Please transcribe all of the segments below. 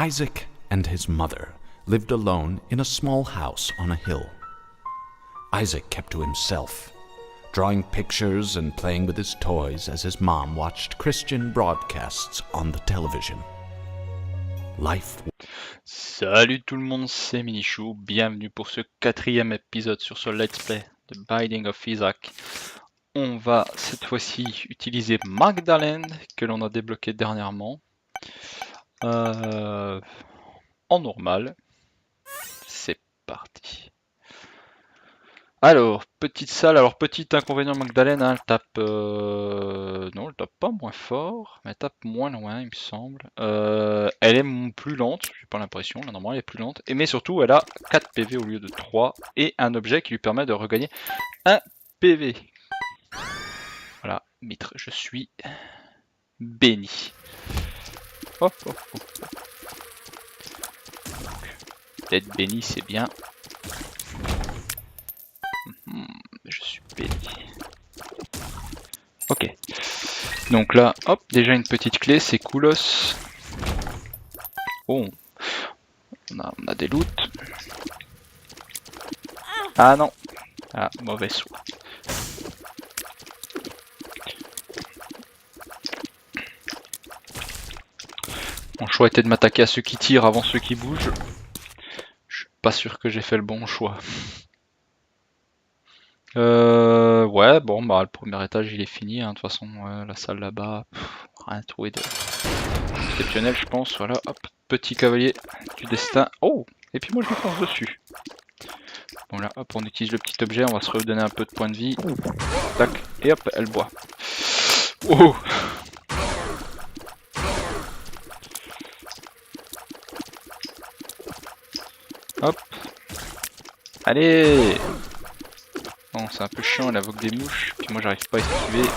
Isaac and his mother lived alone in a small house on a hill. Isaac kept to himself, drawing pictures and playing with his toys as his mom watched Christian broadcasts on the television. Salut tout le monde, c'est Minichou, bienvenue pour ce 4e épisode sur ce Let's Play de Binding of Isaac. On va cette fois-ci utiliser Magdalene, que l'on a débloqué dernièrement, en normal. C'est parti. Alors, petite salle, alors petit inconvénient Magdalene, hein, elle tape... Non, elle tape pas moins fort, mais elle tape moins loin, il me semble. Elle est plus lente, j'ai pas l'impression, là normalement elle est plus lente. Mais surtout, elle a 4 PV au lieu de 3, et un objet qui lui permet de regagner 1 PV. Voilà, Mitre, je suis béni. Oh, oh, oh, oh. D'être béni, c'est bien. Je suis béni. Ok. Donc là, hop, déjà une petite clé, c'est coolos. Oh, on a des loots. Ah non. Ah, mauvais choix. Mon choix était de m'attaquer à ceux qui tirent avant ceux qui bougent. Je suis pas sûr que j'ai fait le bon choix. Ouais, bon, bah le premier étage il est fini, hein, de toute façon, la salle là-bas, rien trouvé de exceptionnel, je pense. Voilà, hop, petit cavalier du destin. Oh, et puis moi je lui fonce dessus. Bon là, hop, on utilise le petit objet, on va se redonner un peu de points de vie. Tac, et hop, elle boit. Oh. Hop. Allez. Bon, c'est un peu chiant, elle invoque des mouches, puis moi j'arrive pas à esquiver.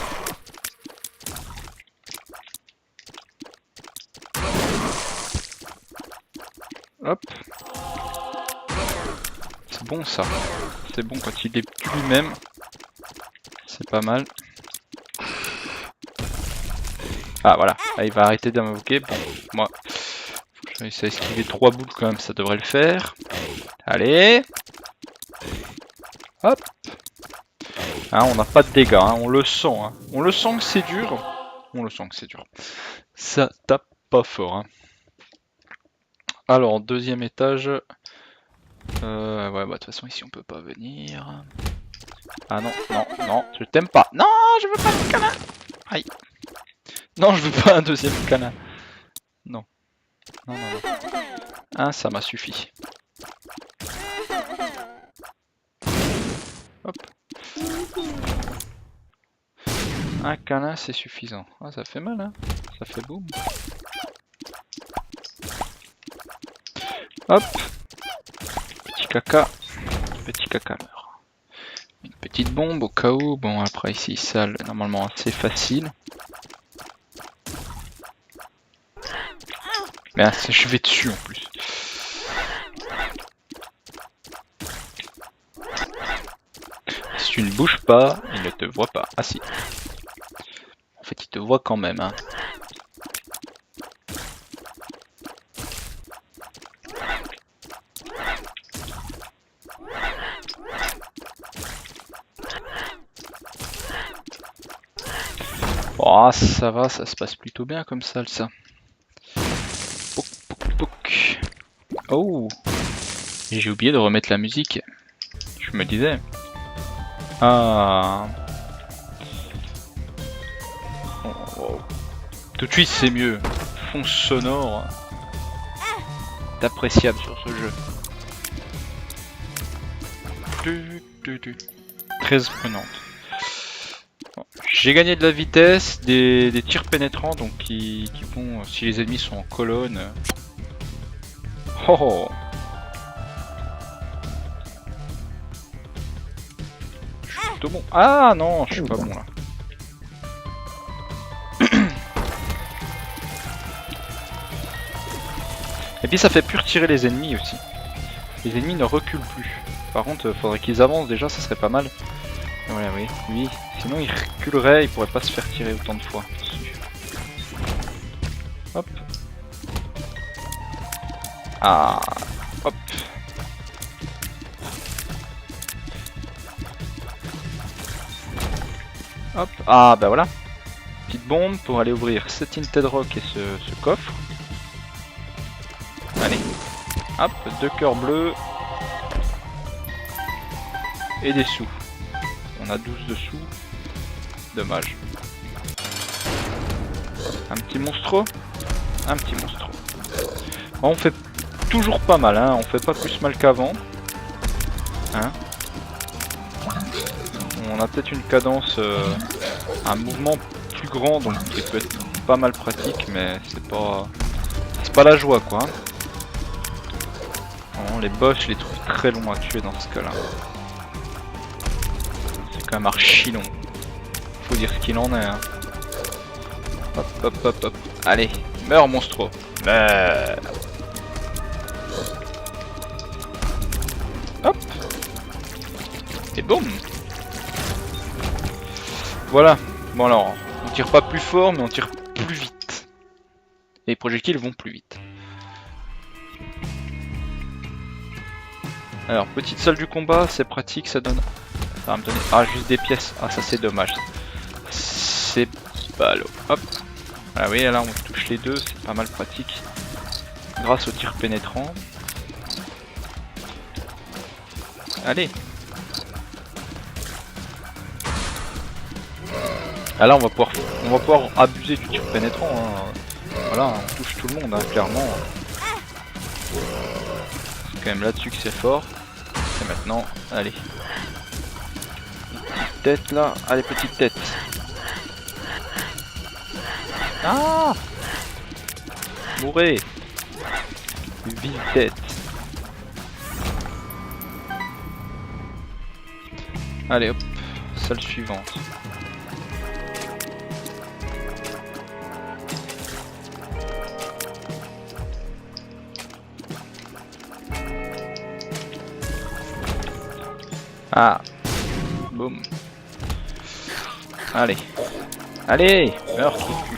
Hop. C'est bon ça. C'est bon quand il est plus lui-même. C'est pas mal. Ah voilà, là, il va arrêter de m'invoquer. Bon, moi, faut que je réussisse à esquiver 3 boules quand même, ça devrait le faire. Allez. Hop. Hein, on n'a pas de dégâts, hein, on le sent. Hein. On le sent que c'est dur. On le sent que c'est dur. Ça tape pas fort. Hein. Alors, deuxième étage. Ouais, bah de toute façon ici on peut pas venir. Ah non, non, non, je t'aime pas. Non, je veux pas de câlin. Aïe. Non, je veux pas un deuxième câlin. Non. Non, non, non. Un, ça m'a suffi. Hop. Un câlin, c'est suffisant. Ah, ça fait mal, hein. Ça fait boum. Hop. Petit caca. Petit caca meurt. Une petite bombe au cas où. Bon, après ici, salle normalement assez facile. Mais ah, je vais dessus en plus. Si tu ne bouges pas, il ne te voit pas. Ah si. En fait, il te voit quand même. Hein. Oh, ça va, ça se passe plutôt bien comme ça. Poc, poc, poc. Oh, j'ai oublié de remettre la musique. Je me disais. Ah. Oh, oh. Tout de suite, c'est mieux. Fond sonore. C'est appréciable sur ce jeu. Très prenante. Bon. J'ai gagné de la vitesse, des tirs pénétrants, donc qui vont, si les ennemis sont en colonne. Oh. Je suis plutôt bon. Ah non, je suis pas bon là. Et puis ça fait plus retirer les ennemis aussi. Les ennemis ne reculent plus. Par contre, faudrait qu'ils avancent déjà, ça serait pas mal. Voilà, oui, lui. Sinon il reculerait, il pourrait pas se faire tirer autant de fois. Hop. Ah, hop. Hop, ah bah voilà. Petite bombe pour aller ouvrir cet Tinted Rock et ce coffre. Allez, hop, 2 cœurs bleus. Et des sous. On a 12 dessous. Dommage. Un petit monstro. Un petit monstro. Bon, on fait toujours pas mal, hein. On fait pas plus mal qu'avant. Hein. On a peut-être une cadence, un mouvement plus grand, donc qui peut être pas mal pratique, mais c'est pas la joie, quoi. Hein. Bon, les boss, je les trouve très longs à tuer dans ce cas-là. C'est quand même archi long. Faut dire ce qu'il en est. Hein. Hop, hop, hop, hop. Allez, meurs, monstro. Meurs. Hop. Et boum. Voilà. Bon alors, on tire pas plus fort, mais on tire plus vite. Et les projectiles vont plus vite. Alors, petite salle du combat, c'est pratique, ça donne... Ça va me donner... Ah, juste des pièces. Ah, ça c'est dommage. C'est ballot. Hop. Ah oui, là on touche les deux, c'est pas mal pratique. Grâce au tir pénétrant. Allez. Ah là on va pouvoir abuser du tir pénétrant. Hein. Voilà, on touche tout le monde, hein, clairement. C'est quand même là-dessus que c'est fort. Et maintenant, allez. Petite tête là, allez petite tête. Ah, mourrez. Vive tête. Allez hop, salle suivante. Ah, boum. Allez, allez, meurs trou de cul.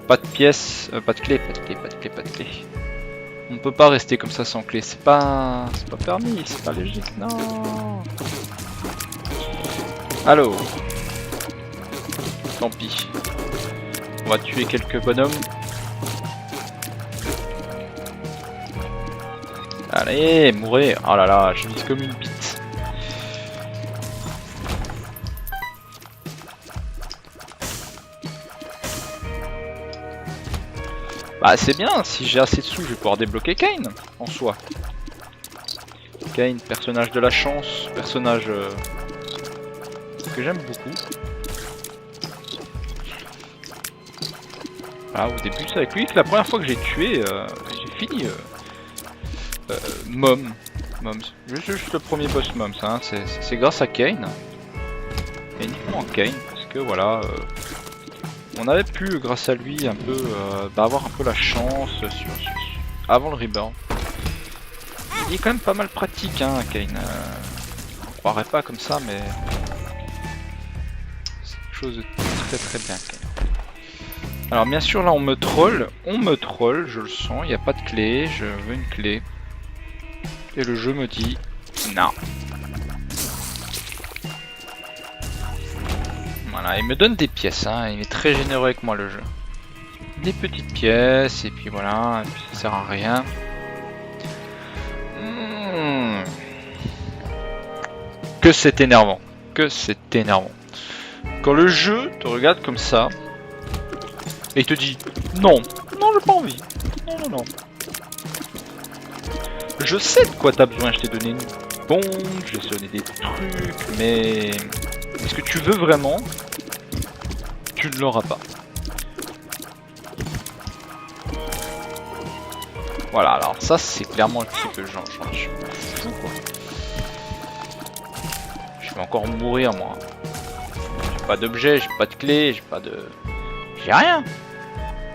Pas de pièces, pas de clé, pas de clé, pas de clé, pas de clé. On ne peut pas rester comme ça sans clé, c'est pas permis, c'est pas logique, non. Allô. Tant pis. On va tuer quelques bonhommes. Allez, mourrez. Oh là là, je vise comme une bite. Bah c'est bien, si j'ai assez de sous, je vais pouvoir débloquer Kain, en soi. Kain, personnage de la chance, personnage que j'aime beaucoup. Ah, au début c'est avec lui que la première fois que j'ai tué, j'ai fini Mom. Juste le premier boss Mom, ça, hein, c'est grâce à Kain. Et uniquement Kain, parce que voilà... on avait pu, grâce à lui, un peu avoir un peu la chance avant le Reborn. Il est quand même pas mal pratique, hein, Kain. On croirait pas comme ça, mais c'est quelque chose de très très bien, Kain. Alors bien sûr, là on me troll, je le sens. Il n'y a pas de clé, je veux une clé. Et le jeu me dit non. Voilà, il me donne des pièces, hein, il est très généreux avec moi le jeu. Des petites pièces, et puis voilà, et puis ça sert à rien. Que c'est énervant, Quand le jeu te regarde comme ça, et il te dit non, j'ai pas envie, non. Je sais de quoi t'as besoin, je t'ai donné une bombe, je t'ai donné des trucs, mais... est-ce que tu veux vraiment? Tu ne l'auras pas. Voilà, alors ça c'est clairement un petit peu genre, je suis fou quoi. Je vais encore mourir moi. J'ai pas d'objet, j'ai pas de clé, j'ai rien.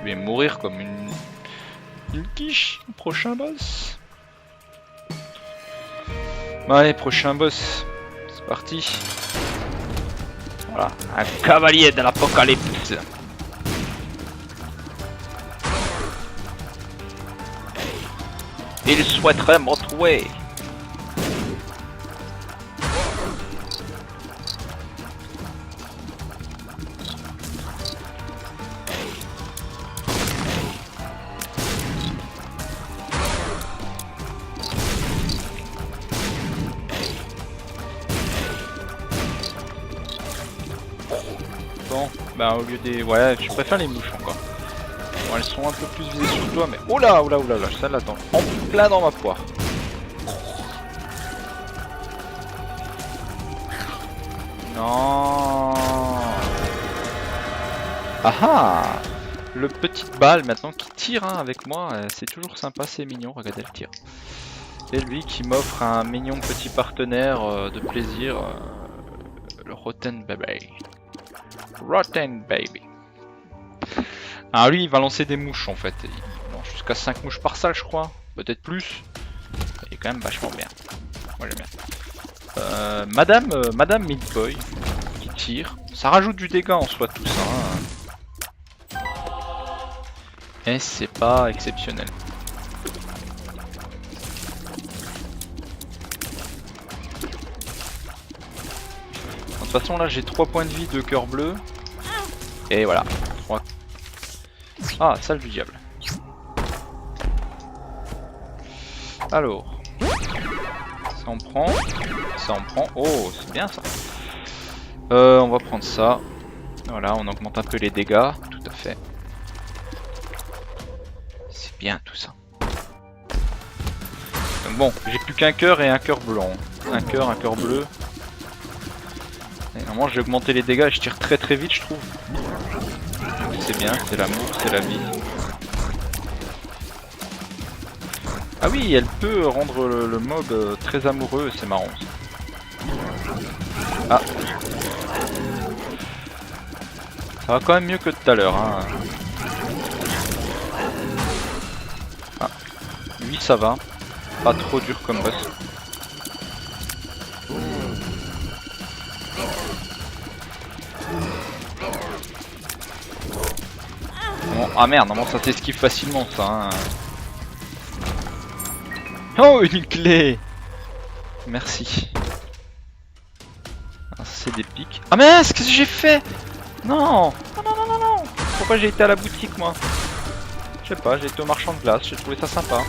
Je vais mourir comme une quiche au prochain boss. Bon, allez, prochain boss. C'est parti. Voilà, un cavalier de l'apocalypse. Il souhaiterait me retrouver. Bon, bah au lieu des... Ouais, je préfère les mouches encore. Bon, elles sont un peu plus visées sur toi, mais... Oula, oula, oula, oula, ça l'attend. En plein dans ma poire. Non. Ah ah. Le petit balle maintenant qui tire hein, avec moi, c'est toujours sympa, c'est mignon, regardez le tir. C'est lui qui m'offre un mignon petit partenaire de plaisir, le Rotten Baby. Rotten Baby. Alors lui il va lancer des mouches en fait, il lance jusqu'à 5 mouches par salle je crois, peut-être plus. Il est quand même vachement bien, moi j'aime bien. Madame Meat Boy qui tire, ça rajoute du dégât en soi tout ça. Hein. Et c'est pas exceptionnel. De toute façon là j'ai 3 points de vie de cœur bleu. Et voilà. 3. Ah, salle du diable. Alors. Ça en prend. Ça en prend. Oh, c'est bien ça. On va prendre ça. Voilà, on augmente un peu les dégâts. Tout à fait. C'est bien tout ça. Donc bon, j'ai plus qu'un cœur et un cœur blanc. Un cœur bleu. Et normalement j'ai augmenté les dégâts et je tire très vite je trouve. C'est bien, c'est l'amour, c'est la vie. Ah oui, elle peut rendre le mob très amoureux, c'est marrant. Ah. Ça va quand même mieux que tout à l'heure. Hein. Ah. Lui ça va. Pas trop dur comme boss. Bon, ah merde, normalement ça t'esquive facilement ça. Hein. Oh, une clé. Merci. Ah, c'est des pics. Ah mince, qu'est-ce que j'ai fait? Non. Non. Pourquoi j'ai été à la boutique moi? Je sais pas, j'ai été au marchand de glace, j'ai trouvé ça sympa.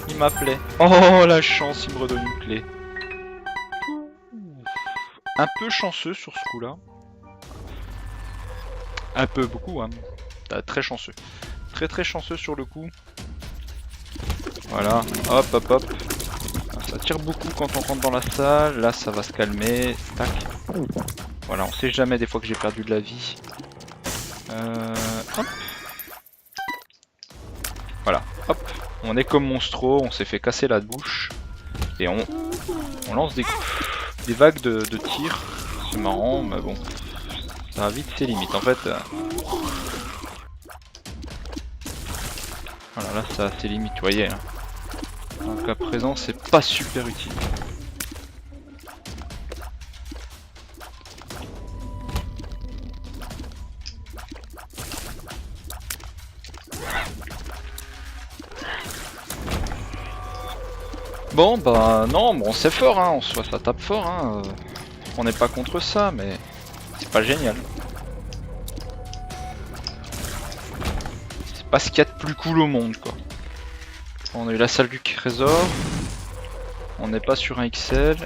Il m'appelait. Oh la chance, il me redonne une clé. Un peu chanceux sur ce coup là. Un peu, beaucoup hein. Très chanceux. Très chanceux sur le coup. Voilà, hop. Ça tire beaucoup quand on rentre dans la salle. Là ça va se calmer. Tac. Voilà, on sait jamais des fois que j'ai perdu de la vie. Hop. Voilà, hop. On est comme Monstro, on s'est fait casser la bouche. Et on lance des vagues de tir. C'est marrant, mais bon. Ça a vite ses limites en fait. Voilà, là ça a ses limites, vous voyez. Là. Donc à présent c'est pas super utile. Bon bah non, bon c'est fort hein, en soi ça tape fort hein. On n'est pas contre ça mais c'est pas génial. C'est pas ce qu'il y a de plus cool au monde quoi. On a eu la salle du trésor. On n'est pas sur un XL.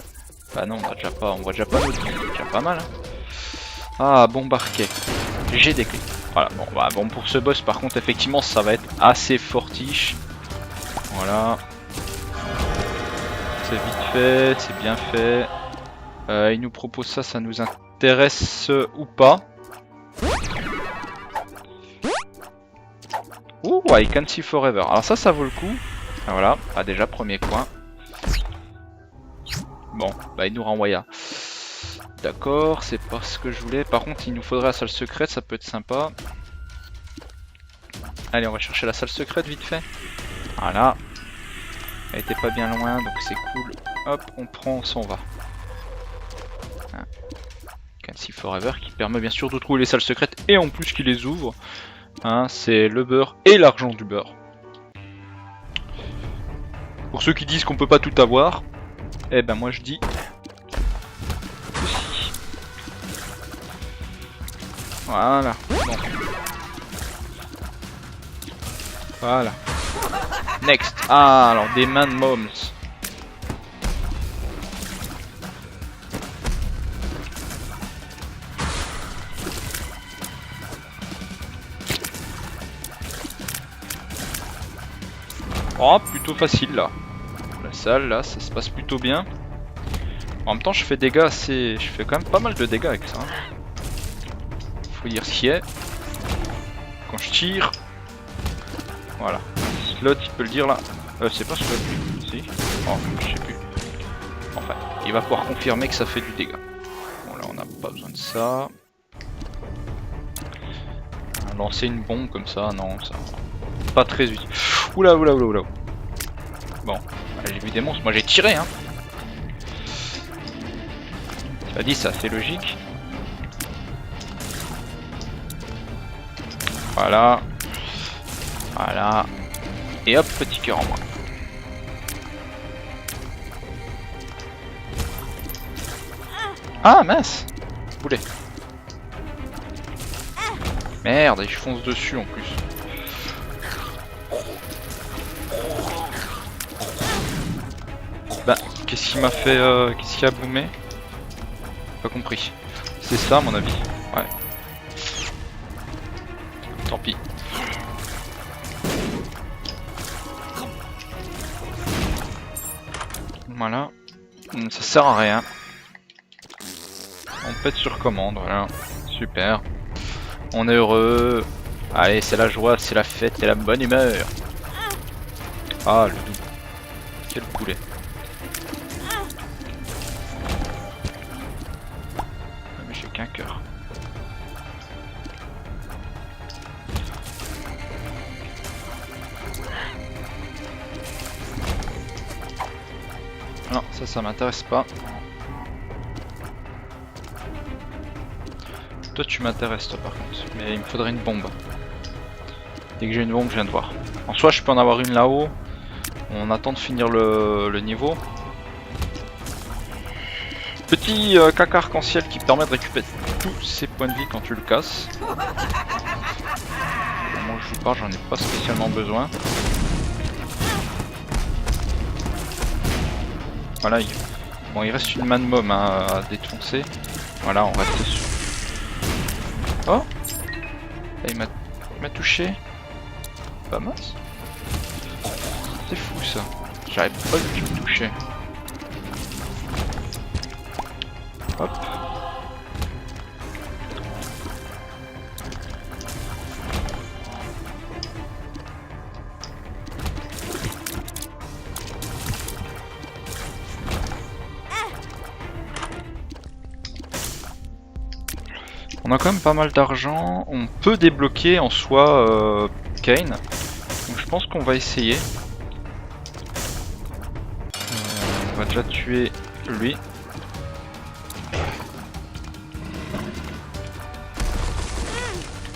Bah non, on voit déjà pas notre vie, c'est déjà pas mal. Hein. Ah, bon barquet. J'ai des clés. Voilà, bon, bah, bon pour ce boss par contre effectivement ça va être assez fortiche. Voilà. C'est vite fait, c'est bien fait. Il nous propose ça, ça nous intéresse ou pas. Ouh, I can see forever. Alors ça vaut le coup. Voilà, ah, déjà premier point. Bon, bah il nous renvoya. D'accord, c'est pas ce que je voulais. Par contre, il nous faudrait la salle secrète, ça peut être sympa. Allez, on va chercher la salle secrète vite fait. Voilà. Elle était pas bien loin, donc c'est cool. Hop, on prend, on s'en va. Hein. Can see forever qui permet bien sûr de trouver les salles secrètes et en plus qui les ouvre. Hein, c'est le beurre et l'argent du beurre. Pour ceux qui disent qu'on peut pas tout avoir, eh ben moi je dis aussi. Voilà. Bon. Voilà. Next. Ah, alors des man moms. Oh, plutôt facile là. La salle là, ça se passe plutôt bien. En même temps, je fais dégâts assez. Je fais quand même pas mal de dégâts avec ça. Faut dire ce qui est. Quand je tire. Voilà. Slot, il peut le dire là. C'est pas Slot. Si. Oh, je sais plus. Enfin, il va pouvoir confirmer que ça fait du dégât. Bon, là, on n'a pas besoin de ça. Lancer une bombe comme ça, non, ça. Pas très utile. Oula, oula, oula, oula. Bon, j'ai vu des monstres, moi j'ai tiré, hein. Ça dit, c'est assez logique. Voilà. Voilà. Et hop, petit cœur en moins. Ah, mince. Poulet. Merde, et je fonce dessus en plus. Bah, qu'est-ce qui m'a fait... qu'est-ce qui a boomé? Pas compris. C'est ça à mon avis. Ouais. Tant pis. Voilà. Ça sert à rien. On pète sur commande, voilà. Super. On est heureux. Allez, c'est la joie, c'est la fête et la bonne humeur. Ah, le doux. Quel poulet. Mais j'ai qu'un cœur. Non, ça m'intéresse pas. Toi tu m'intéresses toi par contre, mais il me faudrait une bombe. Dès que j'ai une bombe je viens de voir. En soi je peux en avoir une là-haut. On attend de finir le niveau. Petit caca arc-en-ciel qui permet de récupérer tous ses points de vie quand tu le casses. Au moment où je vous parle j'en ai pas spécialement besoin. Voilà, bon il reste une man mom à défoncer. Voilà, on reste dessus. Oh, il m'a touché. Pas mince. C'est fou ça. J'arrive pas du tout à le toucher. Hop. On a quand même pas mal d'argent, on peut débloquer en soi Kane, donc je pense qu'on va essayer. On va déjà tuer lui.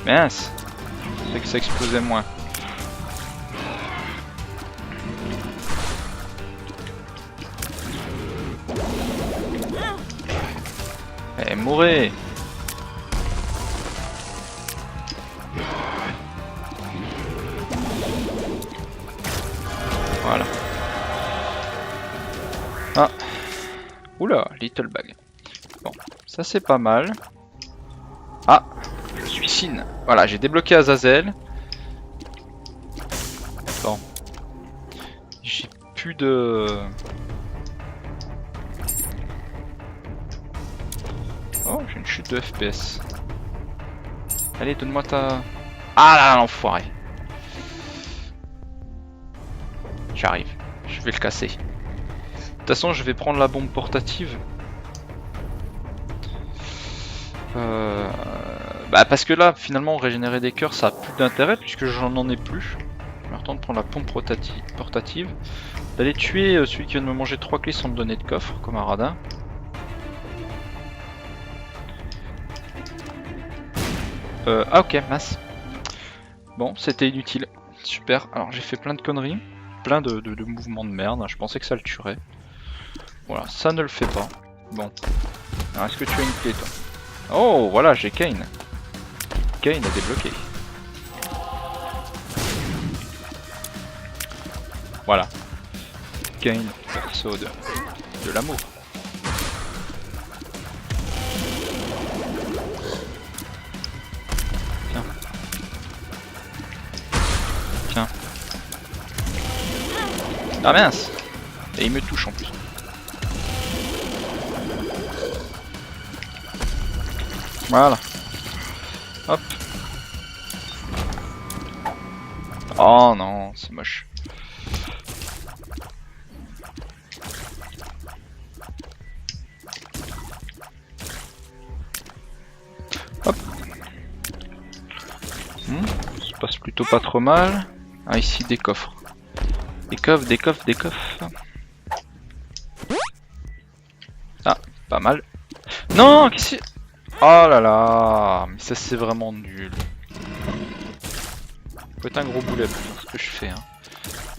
Mince, c'est que ça explosait moins. Eh, mourrez! Voilà. Ah. Oula, little bag. Bon, ça c'est pas mal. Ah, je suis Sin. Voilà, j'ai débloqué Azazel. Bon. J'ai plus de... Oh, j'ai une chute de FPS. Allez, donne-moi ta... Ah là là, l'enfoiré. J'arrive, je vais le casser. De toute façon, je vais prendre la bombe portative. Bah parce que là, finalement, régénérer des cœurs, ça a plus d'intérêt puisque j'en ai plus. Je vais attendre de prendre la pompe portative. D'aller tuer celui qui vient de me manger 3 clés sans me donner de coffre, comme un radin. Ah ok, mince. Bon, c'était inutile. Super, alors j'ai fait plein de conneries. plein de mouvements de merde. Je pensais que ça le tuerait. Voilà, ça ne le fait pas. Bon. Alors, est-ce que tu as une clé, toi? Oh, voilà, j'ai Kane. Kane est débloqué. Voilà. Kane, perso de l'amour. Tiens. Tiens. Ah mince! Et il me touche en plus. Voilà. Hop. Oh non, c'est moche. Hop. Ça se passe plutôt pas trop mal. Ah, ici des coffres. Des coffres, des coffres, des coffres. Ah, pas mal. Non, qu'est-ce que... Oh là là, mais ça c'est vraiment nul. Faut être un gros boulet pour faire ce que je fais. Hein.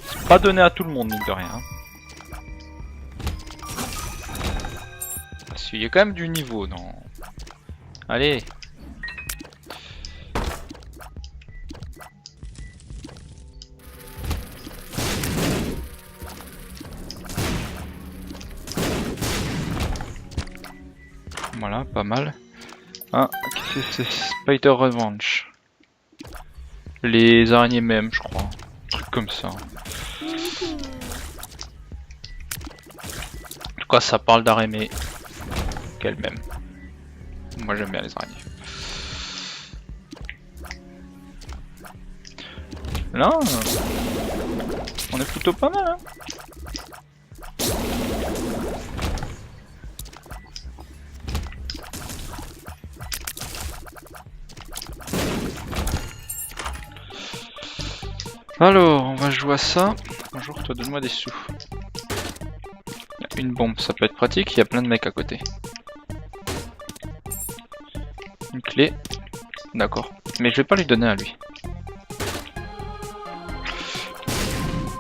C'est pas donné à tout le monde, mine de rien. Parce qu'il y a quand même du niveau, non? Allez. Voilà, pas mal. Ah, qu'est-ce que c'est? Spider Revenge. Les araignées même, je crois. Un truc comme ça. En tout cas, ça parle d'araignées qu'elle-même. Moi, j'aime bien les araignées. Là, on est plutôt pas mal, hein. Alors, on va jouer à ça. Bonjour, toi, donne-moi des sous. Une bombe, ça peut être pratique, il y a plein de mecs à côté. Une clé. D'accord. Mais je vais pas lui donner à lui.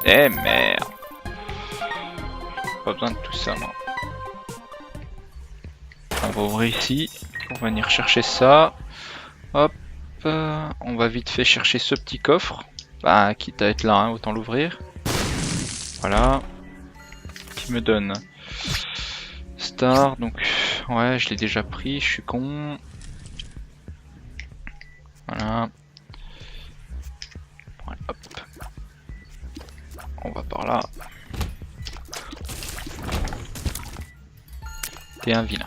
Eh merde. Pas besoin de tout ça, moi. On va ouvrir ici. On va venir chercher ça. Hop. On va vite fait chercher ce petit coffre. Bah, quitte à être là, hein, autant l'ouvrir. Voilà. Qui me donne Star, donc ouais, je l'ai déjà pris, je suis con. Voilà. Voilà, hop. On va par là. T'es un vilain.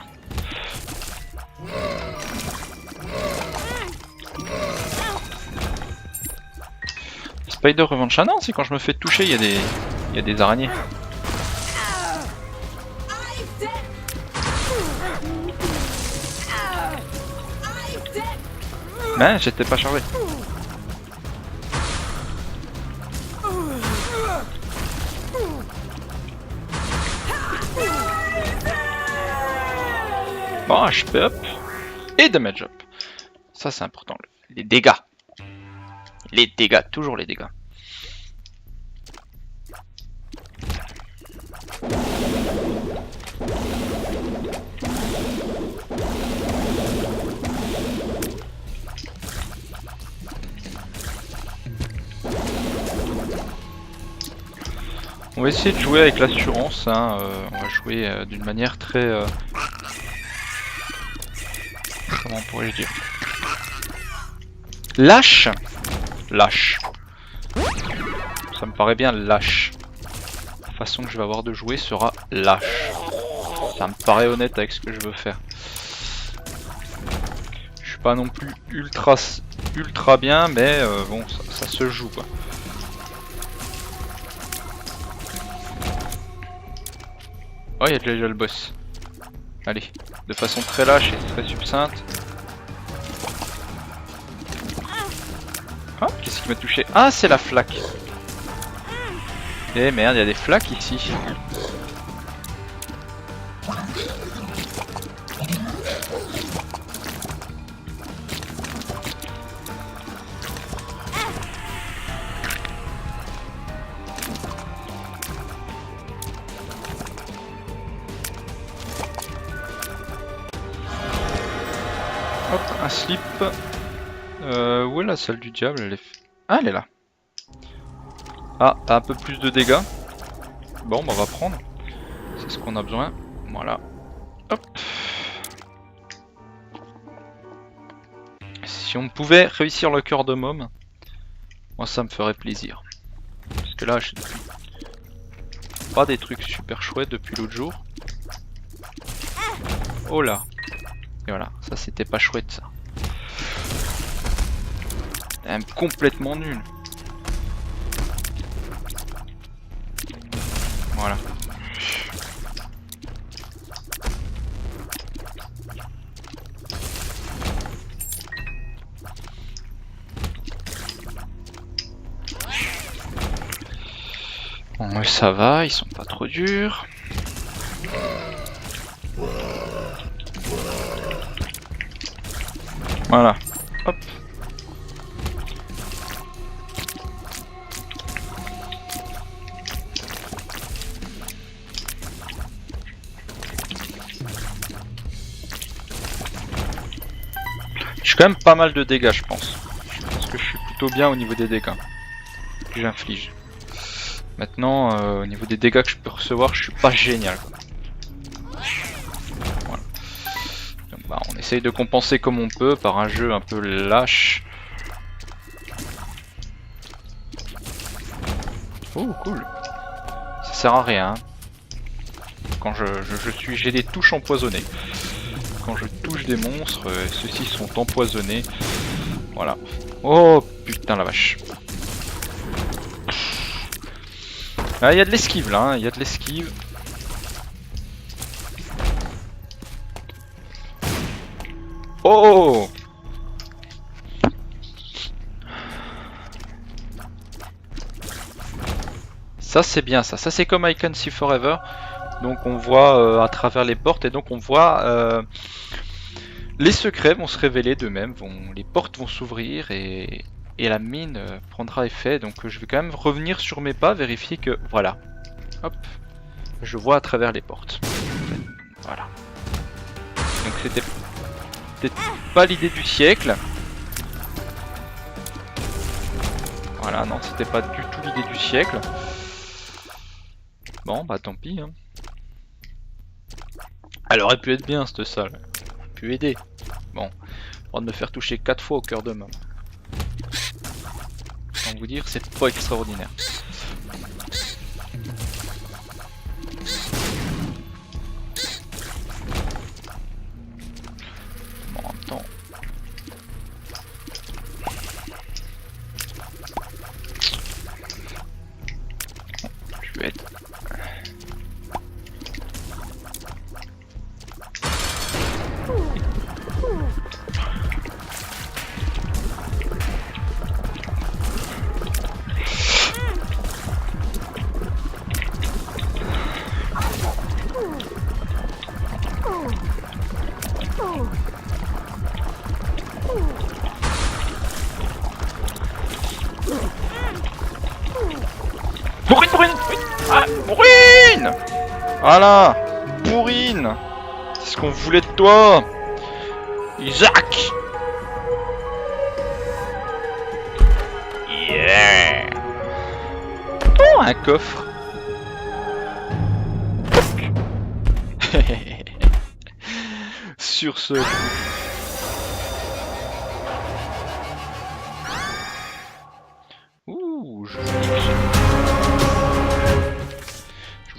Spider Revenge, ah non, c'est quand je me fais toucher, il y a des araignées. Mais j'étais pas chargé. Bon, HP up et damage up. Ça c'est important. Les dégâts. Les dégâts, toujours les dégâts. On va essayer de jouer avec l'assurance, hein. On va jouer d'une manière très... Comment pourrais-je dire? Lâche. Lâche. Ça me paraît bien lâche. La façon que je vais avoir de jouer sera lâche. Ça me paraît honnête avec ce que je veux faire. Je suis pas non plus ultra bien, mais bon, ça se joue quoi. Oh, il y a déjà le boss. Allez, de façon très lâche et très succincte. Ah, qu'est-ce qui m'a touché? Ah, c'est la flaque. Eh merde, il y a des flaques ici. Hop, un slip. Où est la salle du diable? Ah, elle est là. Ah, un peu plus de dégâts. Bon, bah, on va prendre. C'est ce qu'on a besoin. Voilà. Hop. Si on pouvait réussir le cœur de môme, moi ça me ferait plaisir. Parce que là, je pas des trucs super chouettes depuis l'autre jour. Oh là. Et voilà, ça c'était pas chouette ça. Même complètement nul. Voilà. Bon, mais ça va, ils sont pas trop durs. Voilà. Hop. J'ai quand même pas mal de dégâts, je pense. Je pense que je suis plutôt bien au niveau des dégâts que j'inflige. Maintenant, au niveau des dégâts que je peux recevoir, je suis pas génial, quoi. Voilà. Donc, bah, on essaye de compenser comme on peut par un jeu un peu lâche. Oh, cool. Ça sert à rien. Quand j'ai des touches empoisonnées. Quand je touche des monstres, ceux-ci sont empoisonnés. Voilà. Oh putain la vache. Ah, il y a de l'esquive là, hein. Il y a de l'esquive. Oh! Ça c'est bien ça. Ça c'est comme I Can See Forever. Donc on voit à travers les portes et donc on voit les secrets vont se révéler d'eux-mêmes, les portes vont s'ouvrir et la mine prendra effet. Donc je vais quand même revenir sur mes pas, vérifier que voilà. Hop, je vois à travers les portes. Voilà. Donc c'était peut-être pas l'idée du siècle. Voilà, non, c'était pas du tout l'idée du siècle. Bon, bah tant pis. Hein. Elle aurait pu être bien cette salle. Elle aurait pu aider. Bon, on va me faire toucher 4 fois au cœur de môme. Sans vous dire, c'est pas extraordinaire. Bon, en même temps. Je vais être. Bourrine! Ah, bourrine! Voilà! Bourrine! C'est ce qu'on voulait de toi! Isaac! Yeah! Oh, un coffre! Sur ce... Ouh, je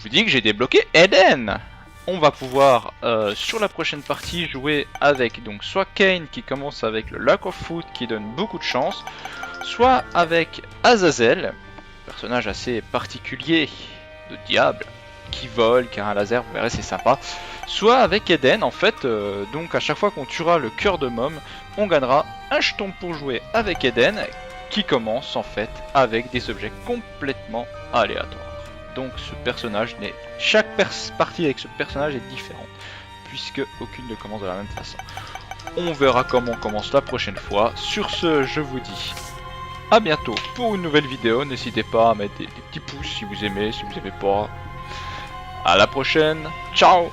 vous dis que j'ai débloqué Eden. On va pouvoir sur la prochaine partie jouer avec donc soit Cain qui commence avec le Lack of Food qui donne beaucoup de chance, soit avec Azazel, personnage assez particulier de diable qui vole, qui a un laser, vous verrez c'est sympa, soit avec Eden en fait, donc à chaque fois qu'on tuera le cœur de môme, on gagnera un jeton pour jouer avec Eden qui commence en fait avec des objets complètement aléatoires. Donc ce personnage n'est... Chaque partie avec ce personnage est différente, puisque aucune ne commence de la même façon. On verra comment on commence la prochaine fois. Sur ce, je vous dis à bientôt pour une nouvelle vidéo. N'hésitez pas à mettre des petits pouces si vous aimez pas. À la prochaine, ciao!